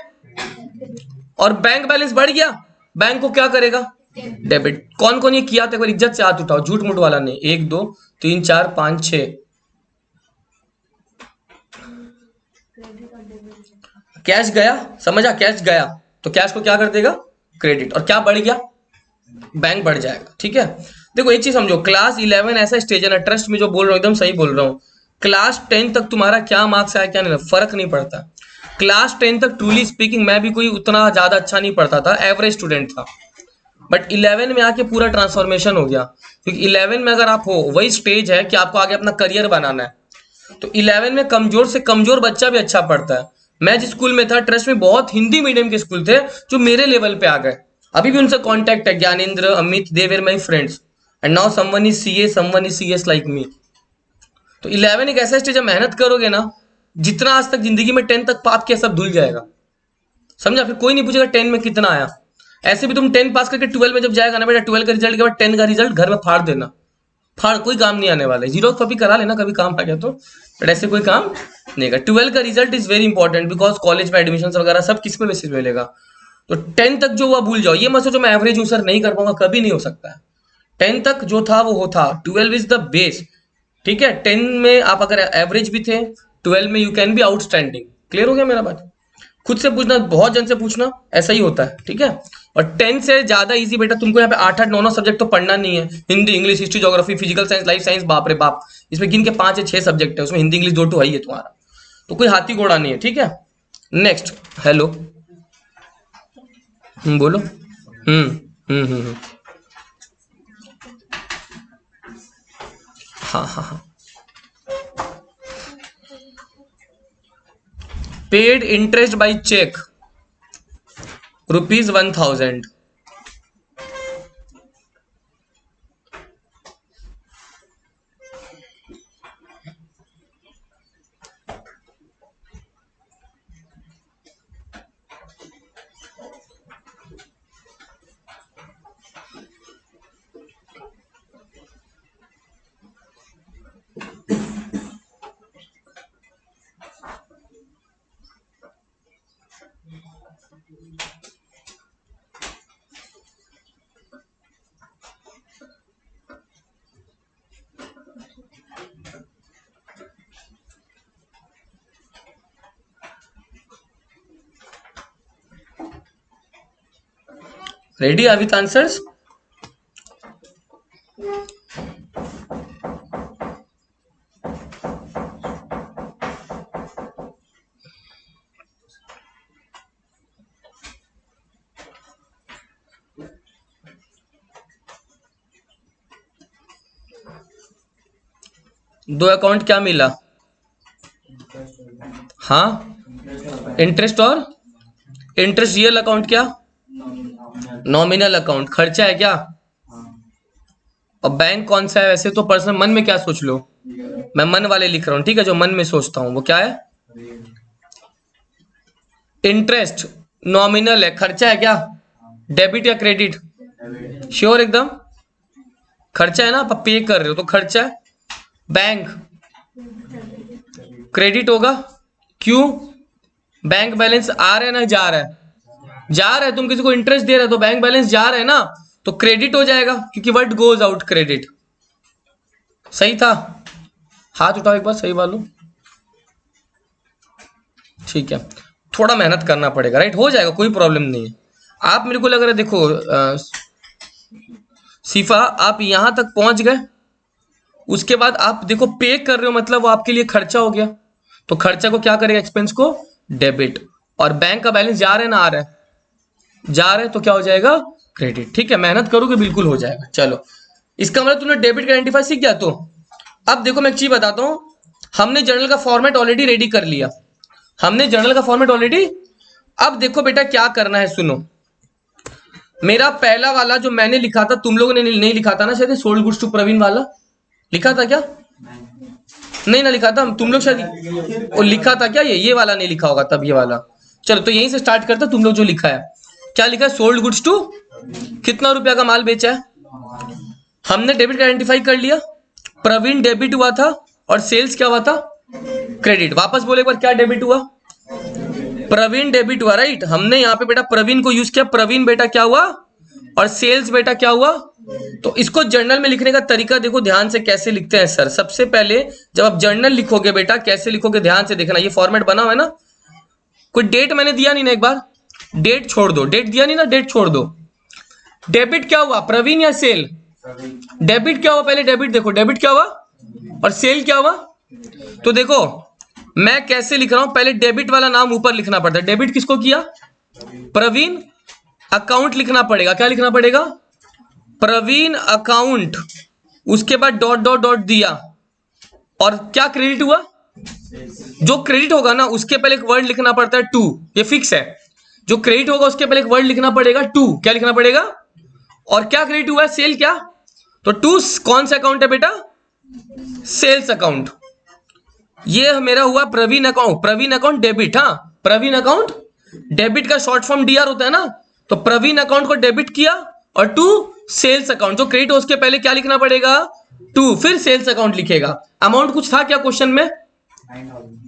S1: और बैंक बैलेंस बढ़ गया, बैंक को क्या करेगा? डेबिट। कौन कौन ये किया था एक बार इज्जत से हाथ उठाओ, झूठ मूठ वाला नहीं। 1 2 3 4 5 6। कैश गया, समझा? कैश गया तो कैश को क्या कर देगा? क्रेडिट। और क्या बढ़ गया? बैंक बढ़ जाएगा। ठीक है, देखो एक चीज समझो, क्लास 11 ऐसा स्टेज है ना, ट्रस्ट में जो बोल रहा हूँ एकदम सही बोल रहा हूँ। क्लास 10 तक तुम्हारा क्या मार्क्स आया क्या नहीं, फर्क नहीं पड़ता। क्लास 10 तक ट्रूली स्पीकिंग मैं भी कोई उतना ज्यादा अच्छा नहीं पढ़ता था, एवरेज स्टूडेंट था। बट 11 में आके पूरा ट्रांसफॉर्मेशन हो गया, क्योंकि 11 में अगर आप हो, वही स्टेज है कि आपको आगे अपना करियर बनाना है। तो 11 में कमजोर से कमजोर बच्चा भी अच्छा पढ़ता है। मैं जिस स्कूल में था, ट्रस्ट में बहुत हिंदी मीडियम के स्कूल थे जो मेरे लेवल पे आ गए, अभी भी उनसे कांटेक्ट है। Gyanendra, Amit, they were my friends and now someone is CA, someone is CS like me. तो 11 एक ऐसा स्टेज है, मेहनत करोगे ना, जितना आज तक जिंदगी में 10 तक पाप किया सब धुल जाएगा, समझा? फिर कोई नहीं पूछेगा 10 में कितना आया। ऐसे भी तुम 10 पास करके 12 में जब जाएगा ना बेटा, 12 का रिजल्ट के बाद 10 का रिजल्ट घर में फाड़ देना, फाड़, कोई काम नहीं आने वाला है। जीरो कॉपी करा लेना कभी काम आ गया तो, बट ऐसे कोई काम नहीं का। 12 का result is very important, because college में एडमिशन वगैरह सब किस पे बेसिस मिलेगा। तो 10 तक जो हुआ भूल जाओ, ये मत सोचो मैं एवरेज हूं सर नहीं कर पाऊंगा, कभी नहीं हो सकता है। 10 तक जो था वो था, 12 इज द बेस। ठीक है, 10 में आप अगर एवरेज भी थे, 12 में you can be outstanding. Clear हो गया मेरा बात? खुद से पूछना, बहुत जन से पूछना, ऐसा ही होता है। ठीक है, और 10 से ज्यादा इजी बेटा तुमको यहाँ पे 8 8 9 9 सब्जेक्ट तो पढ़ना नहीं है। Hindi, English, history, geography, physical science, life science, बाप रे बाप, इसमें गिन के 5 या 6 सब्जेक्ट है, उसमें हिंदी इंग्लिश 2 है ही है तुम्हारा, तो कोई हाथी घोड़ा नहीं है। ठीक है, नेक्स्ट। हेलो, बोलो। हाँ हाँ हाँ, paid interest by cheque ₹1000। Ready with answers? दो अकाउंट क्या मिला? हाँ, इंटरेस्ट और इंटरेस्ट। रियल अकाउंट क्या? Nominal account. खर्चा है क्या? और बैंक कौन सा है? वैसे तो पर्सनल मन में क्या सोच लो, मैं मन वाले लिख रहा हूं, ठीक है, जो मन में सोचता हूं वो क्या है? इंटरेस्ट नॉमिनल है। खर्चा है क्या? डेबिट या क्रेडिट? श्योर एकदम? खर्चा है ना, आप पे कर रहे हो तो खर्चा है। बैंक क्रेडिट होगा। क्यों? बैंक बैलेंस आ रहा है ना जा रहा है? जा रहा है। तुम किसी को इंटरेस्ट दे रहे हो तो बैंक बैलेंस जा रहा है ना, तो क्रेडिट हो जाएगा, क्योंकि व्हाट गोज आउट? क्रेडिट। सही था? हाथ उठाओ एक बार, सही वालों। ठीक है, थोड़ा मेहनत करना पड़ेगा, राइट? हो जाएगा, कोई प्रॉब्लम नहीं है। आप मेरे को लग रहा है, देखो सीफा, आप यहां तक पहुंच गए, उसके बाद आप देखो पे कर रहे हो, मतलब वो आपके लिए खर्चा हो गया, तो खर्चा को क्या करेगा? एक्सपेंस को डेबिट। और बैंक का बैलेंस जा रहा है ना आ रहा है? जा रहा है, तो क्या हो जाएगा? क्रेडिट। ठीक है, मेहनत करोगे बिल्कुल हो जाएगा। चलो, इसका मतलब तुमने डेबिट का आइडेंटिफाई सीख गया। तो अब देखो मैं एक चीज बताता हूं, हमने जर्नल का फॉर्मेट ऑलरेडी रेडी कर लिया, हमने जर्नल का फॉर्मेट ऑलरेडी। अब देखो बेटा क्या करना है, सुनो। मेरा पहला वाला जो मैंने लिखा था, तुम लोगों ने नहीं लिखा था ना शायद, सोल्ड गुड्स टू प्रवीण वाला लिखा था क्या? नहीं ना लिखा था, तुम लोग शायद वो लिखा था क्या? ये वाला नहीं लिखा होगा तब, ये वाला। चलो तो यहीं से स्टार्ट करते, तुम लोग जो लिखा है, क्या लिखा है? सोल्ड गुड्स टू, कितना रुपया का माल बेचा है? हमने डेबिट का आइडेंटिफाई कर लिया, प्रवीण डेबिट हुआ था और सेल्स क्या हुआ था? क्रेडिट। वापस बोले एक बार, क्या डेबिट हुआ? प्रवीण डेबिट हुआ, राइट? हमने यहाँ पे बेटा प्रवीण को यूज किया, प्रवीण बेटा क्या हुआ? और सेल्स बेटा क्या हुआ? तो इसको जर्नल में लिखने का तरीका देखो ध्यान से कैसे लिखते हैं सर। सबसे पहले जब आप जर्नल लिखोगे बेटा, कैसे लिखोगे ध्यान से देखना। ये फॉर्मेट बना हुआ है ना, कोई डेट मैंने दिया नहीं ना, एक बार डेट छोड़ दो, डेट दिया नहीं ना, डेट छोड़ दो। डेबिट क्या हुआ? प्रवीण या सेल? डेबिट क्या हुआ? पहले डेबिट देखो, डेबिट क्या हुआ और सेल क्या हुआ? तो देखो मैं कैसे लिख रहा हूं, पहले डेबिट वाला नाम ऊपर लिखना पड़ता है। डेबिट किसको किया? प्रवीण अकाउंट लिखना पड़ेगा। क्या लिखना पड़ेगा? प्रवीण अकाउंट। उसके बाद डॉट डॉट डॉट दिया, और क्या क्रेडिट हुआ? जो क्रेडिट होगा ना उसके पहले एक वर्ड लिखना पड़ता है टू, ये फिक्स है। जो क्रेडिट होगा उसके पहले एक वर्ड लिखना पड़ेगा टू। क्या लिखना पड़ेगा? और क्या क्रेडिट हुआ है? सेल। क्या? तो टू कौन सा अकाउंट है बेटा? Sales account. ये मेरा हुआ Praveen account. Praveen account debit. हाँ, प्रवीण अकाउंट डेबिट का शॉर्ट फॉर्म डीआर होता है ना, तो प्रवीण अकाउंट को डेबिट किया और टू सेल्स अकाउंट। जो क्रेडिट हो उसके पहले क्या लिखना पड़ेगा? टू, फिर सेल्स अकाउंट लिखेगा। अमाउंट कुछ था क्या क्वेश्चन में?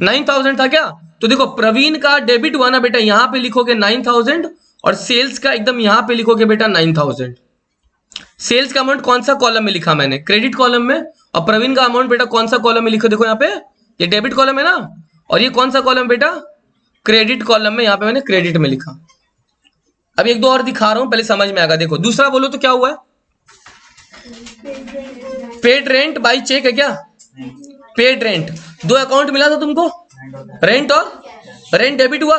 S1: 9000 था क्या? तो देखो प्रवीण का डेबिट हुआ ना बेटा, यहां पे लिखोगे 9000 और सेल्स का एकदम यहां पे लिखोगे बेटा 9000। सेल्स का अमाउंट कौन सा कॉलम में लिखा मैंने? क्रेडिट कॉलम में। और प्रवीण का अमाउंट बेटा कौन सा कॉलम में लिखो? देखो यहाँ पे ये डेबिट कॉलम है ना, और ये कौन सा कॉलम बेटा? क्रेडिट कॉलम में। यहाँ पे मैंने क्रेडिट में लिखा। अब एक दो और दिखा रहा हूं, पहले समझ में आएगा। देखो दूसरा बोलो तो क्या हुआ है? पेड रेंट बाई चेक है क्या? Paid rent. दो अकाउंट मिला था तुमको, रेंट और रेंट डेबिट हुआ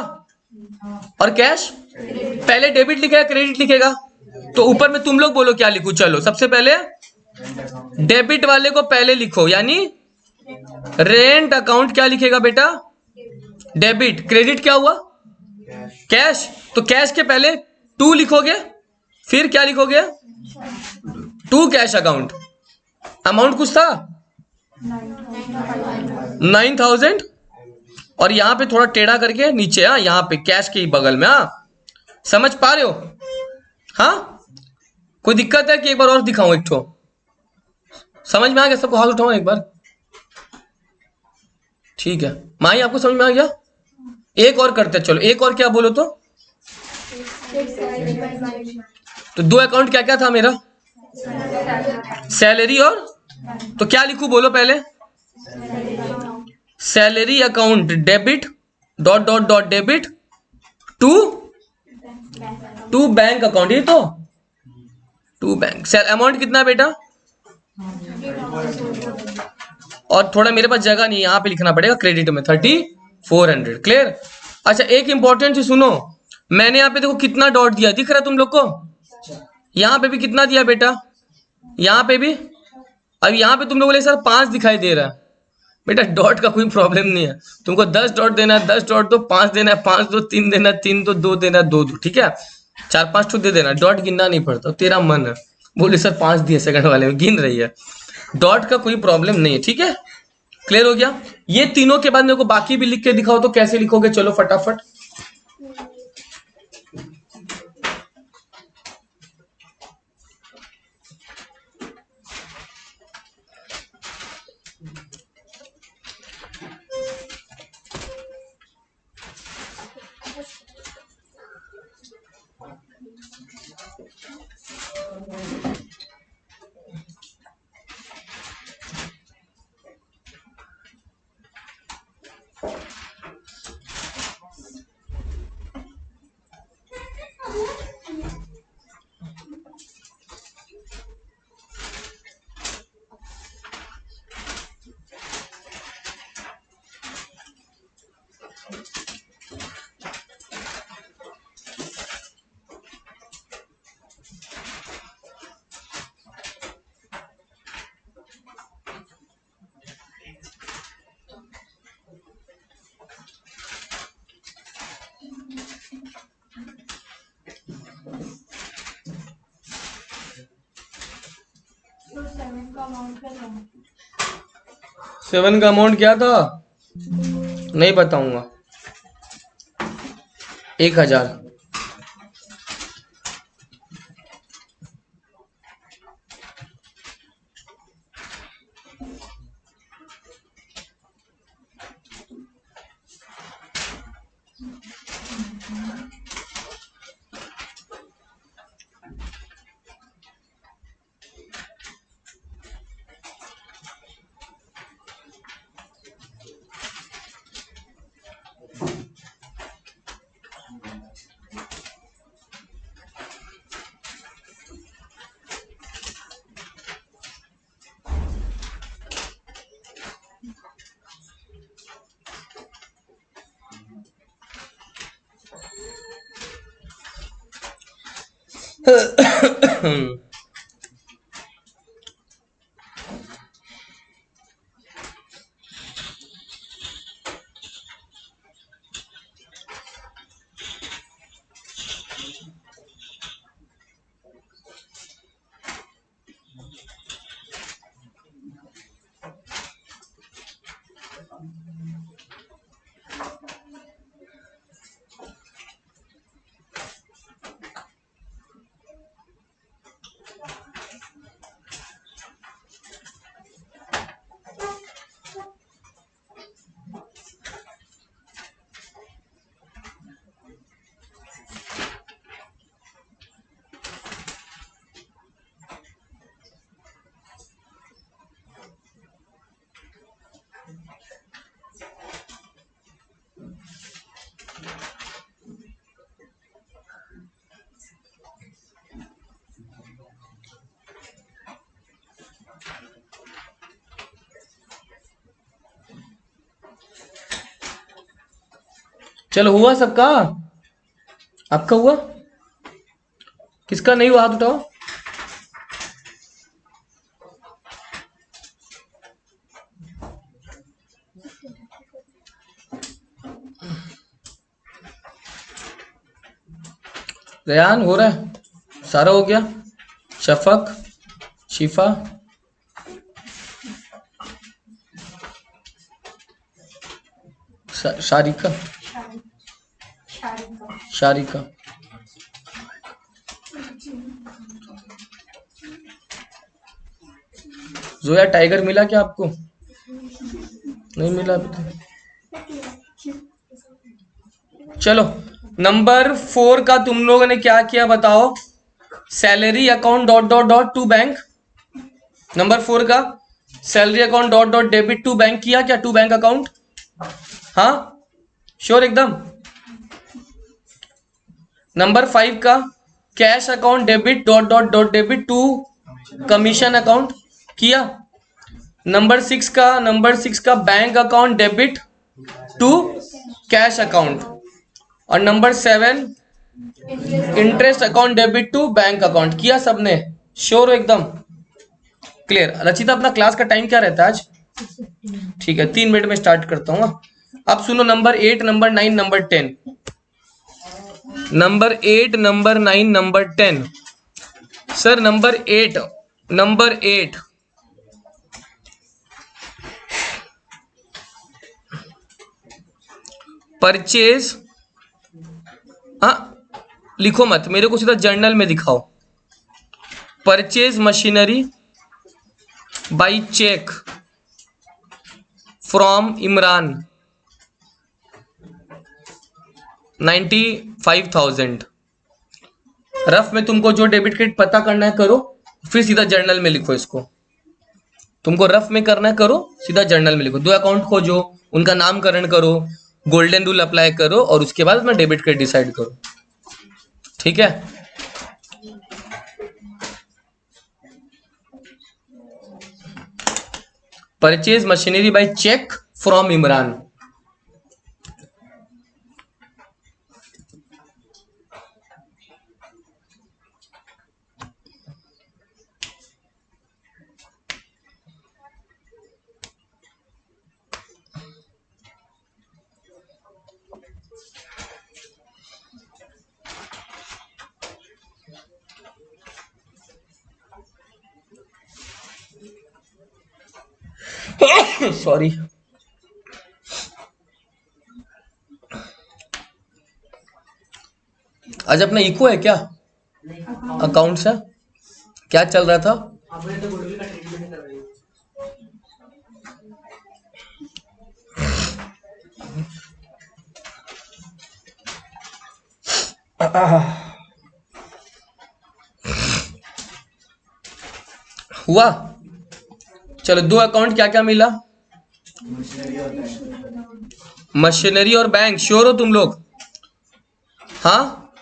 S1: और कैश। पहले डेबिट लिखेगा क्रेडिट लिखेगा, तो ऊपर में तुम लोग बोलो क्या लिखूं। चलो सबसे पहले डेबिट वाले को पहले लिखो, यानी रेंट अकाउंट क्या लिखेगा बेटा? डेबिट। क्रेडिट क्या हुआ? कैश। तो कैश के पहले टू लिखोगे, फिर क्या लिखोगे? To cash account. अमाउंट कुछ था 9000, और यहां पे थोड़ा टेढ़ा करके नीचे, हाँ यहां पे कैश के ही बगल में। हाँ समझ पा रहे हो? हाँ कोई दिक्कत है कि एक बार और दिखाऊं? एक ठो समझ में आ गया सबको? हाथ उठाओ एक बार। ठीक है माही, आपको समझ में आ गया? एक और करते हैं, चलो एक और। क्या बोलो तो दो अकाउंट क्या क्या था मेरा? सैलरी और, तो क्या लिखूं बोलो पहले? Salary account debit dot dot dot debit to bank account. ये तो टू बैंक। सेल अमाउंट कितना बेटा? और थोड़ा मेरे पास जगह नहीं है, यहां पे लिखना पड़ेगा क्रेडिट में 3400। क्लियर? अच्छा एक इंपॉर्टेंट चीज सुनो, मैंने यहाँ पे देखो कितना डॉट दिया, दिख रहा है तुम लोग को? यहाँ पे भी कितना दिया बेटा? यहाँ पे भी। अब यहाँ पे तुम लोगों को सर 5 दिखाई दे रहा है, बेटा डॉट का कोई प्रॉब्लम नहीं है, तुमको 10 डॉट देना है 10 डॉट दो, 5 देना है 5 दो, 3 देना है 3 दो, 2 देना है 2 दो, ठीक है, 4-5 तो दे देना, डॉट गिनना नहीं पड़ता, तेरा मन है। बोले सर 5 दिए सेकंड वाले में, गिन रही है, डॉट का कोई प्रॉब्लम नहीं है, ठीक है, क्लियर हो गया। ये तीनों के बाद मेरे को बाकी भी लिख के दिखाओ तो कैसे लिखोगे, चलो फटाफट।
S2: तो 7 का अमाउंट क्या था?
S1: 7 का अमाउंट क्या था नहीं बताऊंगा, 1000। चलो हुआ सबका, आपका हुआ, किसका नहीं हुआ हाथ उठाओ। रेयान हो रहा है, सारा हो गया, शफक, शिफा, शारिका, शारिका, जोया टाइगर मिला क्या आपको, नहीं मिला अभी तक। चलो नंबर 4 का तुम लोगों ने क्या किया बताओ, salary account dot dot dot to bank, number 4 का salary account dot dot debit to bank किया क्या, टू बैंक अकाउंट, हाँ श्योर एकदम। नंबर 5 का cash account debit dot dot dot debit to commission account किया। नंबर 6 का bank account debit to cash account, और number 7 interest account debit to bank account किया सबने, श्योर हो एकदम, क्लियर। रचिता अपना क्लास का टाइम क्या रहता है आज, ठीक है, 3 मिनट में स्टार्ट करता हूँ। अब सुनो, number 8, number 9, number 10, number 8, number 9, number 10। Sir number 8, number 8 purchase, हाँ लिखो मत, मेरे को सीधा जर्नल में दिखाओ। Purchase machinery by cheque from Imran 95,000। Rough में तुमको जो डेबिट क्रेडिट पता करना है करो, फिर सीधा जर्नल में लिखो इसको। तुमको रफ में करना है करो, सीधा जर्नल में लिखो। 2 अकाउंट खोजो, उनका नामकरण करो, गोल्डन रूल अप्लाई करो, और उसके बाद मैं डेबिट क्रेडिट डिसाइड करो। ठीक है, purchase machinery by cheque from Imran. Sorry, आज अपना इको है क्या? अकाउंट से क्या चल रहा था?
S4: आपने तो गुडविल का ट्रीटमेंट कर रही है।
S1: हुआ? चलो, 2 अकाउंट क्या क्या मिला? मशीनरी और बैंक। श्योर हो तुम लोग? हाँ,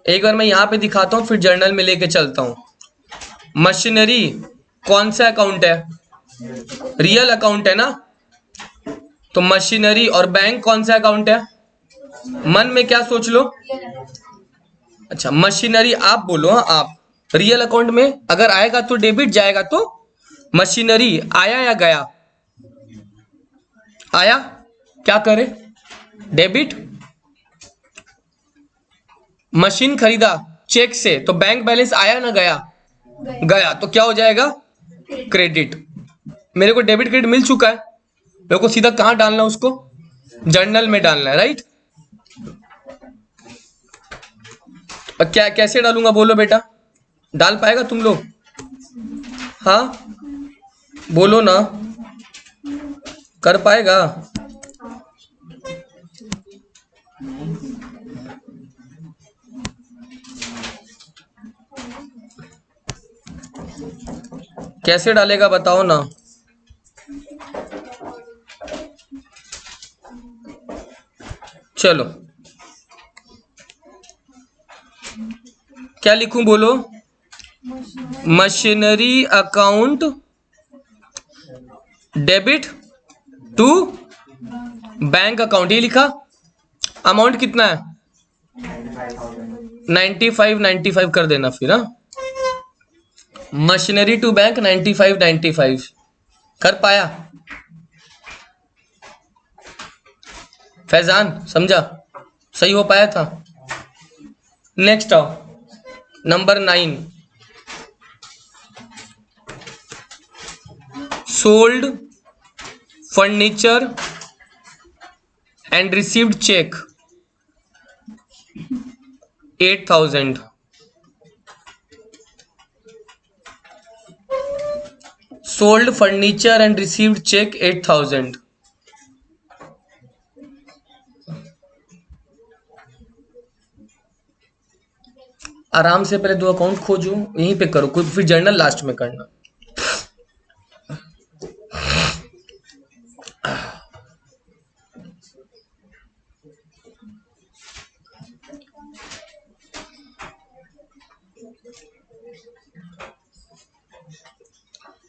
S1: एक बार मैं यहां पे दिखाता हूं, फिर जर्नल में लेके चलता हूं। मशीनरी कौन सा अकाउंट है? रियल अकाउंट है ना? तो मशीनरी। और बैंक कौन सा अकाउंट है? मन में क्या सोच लो? अच्छा, मशीनरी आप बोलो। हाँ, आप। रियल अकाउंट में अगर आएगा तो डेबिट, जाएगा तो मशीनरी। आया या गया? आया, क्या करे? डेबिट। मशीन खरीदा चेक से, तो बैंक बैलेंस आया ना गया? गया, तो क्या हो जाएगा? क्रेडिट। मेरे को डेबिट क्रेडिट मिल चुका है, मेरे को सीधा कहां डालना है उसको? जर्नल में डालना है, राइट? क्या कैसे डालूंगा बोलो बेटा? डाल पाएगा तुम लोग? हाँ बोलो ना, कर पाएगा? कैसे डालेगा बताओ ना। चलो, क्या लिखूं बोलो? Machinery account debit to bank account, ये लिखा। अमाउंट कितना है? 95 कर देना फिर। हाँ, मशीनरी टू बैंक 95 कर पाया? फैजान समझा? सही हो पाया था? नेक्स्ट आओ, number 9, sold furniture and received cheque 8,000। Sold furniture and received cheque 8,000। आराम से पहले 2 अकाउंट खोजो, यहीं पे करो, कोई फिर जर्नल लास्ट में करना।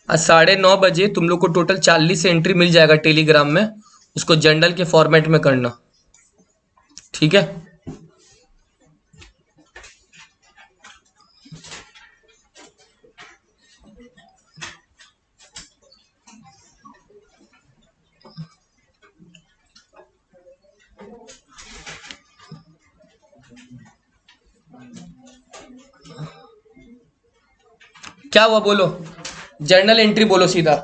S1: आज 9:30 तुम लोग को टोटल 40 एंट्री मिल जाएगा टेलीग्राम में, उसको जर्नल के फॉर्मेट में करना। ठीक है, क्या हुआ बोलो, जर्नल एंट्री बोलो सीधा,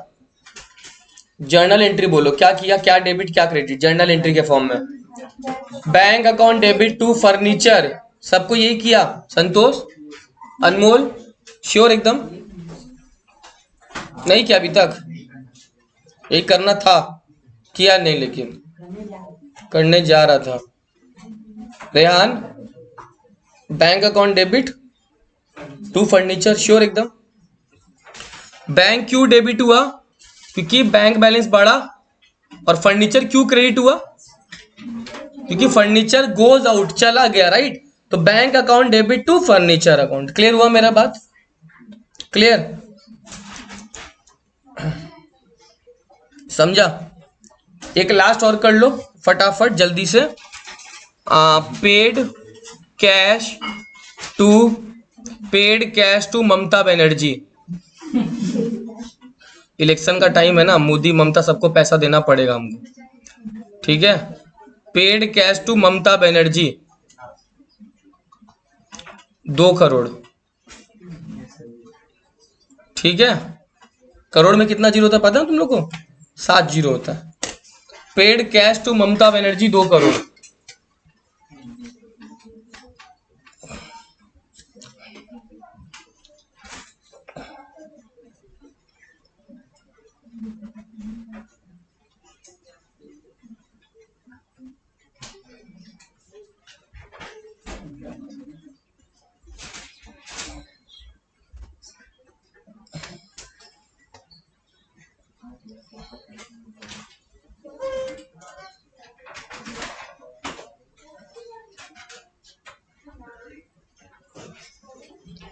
S1: जर्नल एंट्री बोलो, क्या किया, क्या डेबिट क्या क्रेडिट जर्नल एंट्री के फॉर्म में। Bank account debit to furniture, सबको यही किया, संतोष, अनमोल, श्योर एकदम, नहीं किया अभी तक, यही करना था, किया नहीं लेकिन करने जा रहा था। Rehan, bank account debit to furniture, sure एकदम। बैंक क्यों डेबिट हुआ, क्योंकि बैंक बैलेंस बढ़ा, और फर्नीचर क्यों क्रेडिट हुआ, क्योंकि फर्नीचर गोज आउट, चला गया, राइट। तो bank account debit to furniture account. Clear हुआ मेरा बात, क्लियर, समझा। एक लास्ट और कर लो फटाफट जल्दी से, paid cash to Mamata Banerjee. Election का टाइम है ना, मोदी ममता सबको पैसा देना पड़ेगा हमको, ठीक है। Paid cash to Mamata Banerjee 2 crore, ठीक है। करोड़ में कितना जीरो होता है पता है तुम लोग को, 7 जीरो होता है। Paid cash to Mamata Banerjee 2 crore.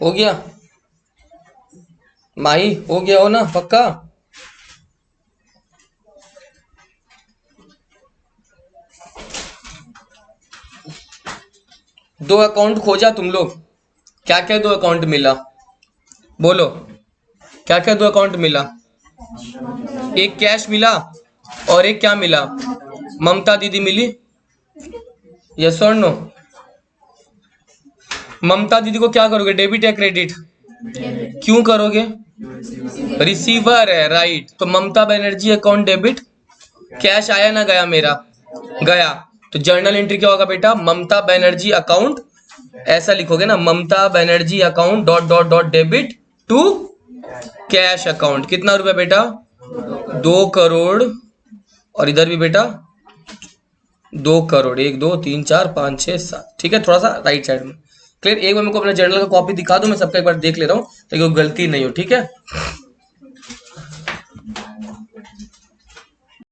S1: हो गया माही, हो गया हो ना पक्का। दो अकाउंट खोजा तुम लोग, क्या क्या 2 अकाउंट मिला बोलो, क्या क्या 2 अकाउंट मिला, एक कैश मिला और एक क्या मिला, ममता दीदी मिली, यस और नो। ममता दीदी को क्या करोगे, डेबिट या क्रेडिट, क्यों करोगे, रिसीवर है, राइट। तो ममता बनर्जी अकाउंट डेबिट, कैश आया ना गया मेरा, गया, तो जर्नल एंट्री क्या होगा बेटा, ममता बनर्जी अकाउंट, ऐसा लिखोगे ना, Mamata Banerjee account dot dot dot debit to cash account. कितना रुपया बेटा, 2 करोड़, और इधर भी बेटा 2 करोड़, 1 2 3 4 5 6 7, ठीक है। थोड़ा सा राइट साइड में, क्लियर। एक बार मेरे को अपना जर्नल का कॉपी दिखा दो, मैं सबका एक बार देख ले रहा हूँ ताकि गलती नहीं हो, ठीक है।